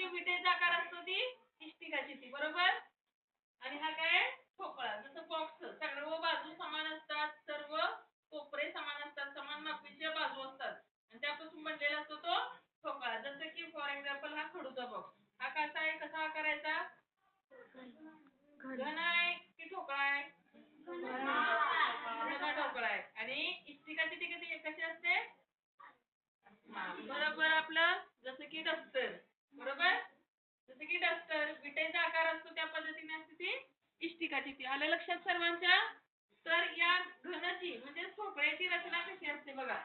की विटेचा आकार असतो ती इष्टिकाची ती, बरोबर. आणि हा काय ठोकळा, जसं बॉक्स सर्व बाजू समान असतात, सर्व कोपरे समान असतात, समान मापीच्या बाजू असतात आणि त्यापासून बनलेला असतो तो ठोकळा. जसं की फॉर एक्झाम्पल हा खडूचा बॉक्स, हा कसा आहे, कसा करायचा, घन आहे की ठोकळा आहे, घन ठोकळा आहे. आणि इष्टिकाची ती किती कशी असते, बरोबर आपलं जसं की डस्टर, बरोबर, जसं की डस्टर विटेचा आकार असतो त्या पद्धतीने असते ती इष्टिकाची ती. आलं लक्षात सर्वांच्या. तर या घनची म्हणजे ठोकळ्याची रचना कशी असते बघा.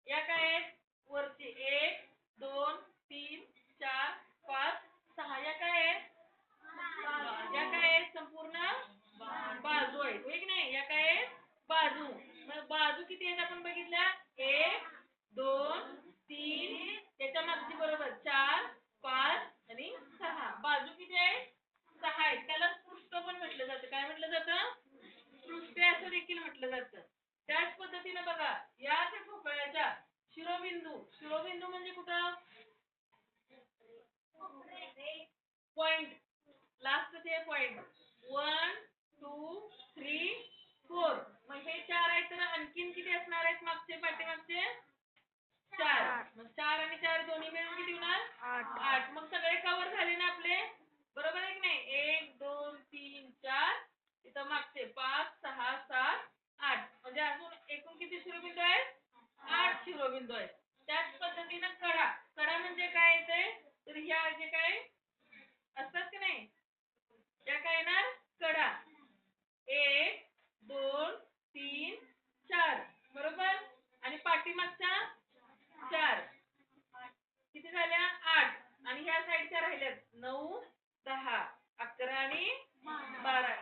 या काय आहेत, वरची 1 2 3 4 5 6 या काय आहेत, या काय आहेत, संपूर्ण बाजू आहेत, होय की नाही. या काय आहेत, बाजू. मग बाजू किती आहेत आपण बघितल्या, 1 2 3 त्याच्या मागची बरोबर 4 5 आणि 6. बाजू किती आहेत, 6 आहेत. त्याला पृष्ठ पण म्हटलं जातं. काय म्हटलं जातं, पृष्ठे असं देखील म्हटलं जातं. त्याच पद्धतीने बघा या त्या ठोकळ्याच्या शिरोबिंदू, शिरोबिंदू म्हणजे कुठं, पॉइंट, लास्टचे पॉइंट 1 2 3 4. मग हे 4 आहेत तर आणखीन किती असणार आहेत, मागचे पाठीमागचे 4. मग 4 आणि 4 दोन्ही मिळून किती होणार, 8. मग सगळे कव्हर झाले ना आपले, बरोबर आहे की नाही. 1 2 3 4 इथं मागचे 5 6 7 8 म्हणजे अजून एकूण किती शिरोबिंदू आहेत, 8 शिरोबिंदू आहेत. त्याच पद्धतीनं कडा, कडा म्हणजे काय येते, तर ह्या जे काय असतात की नाही, त्या काय येणार कडा. 1 2 3 4 बरोबर. आणि पाठीमागच्या 4 किती झाल्या, 8. आणि ह्या साईडच्या राहिल्यात 9 10 11 आणि 12.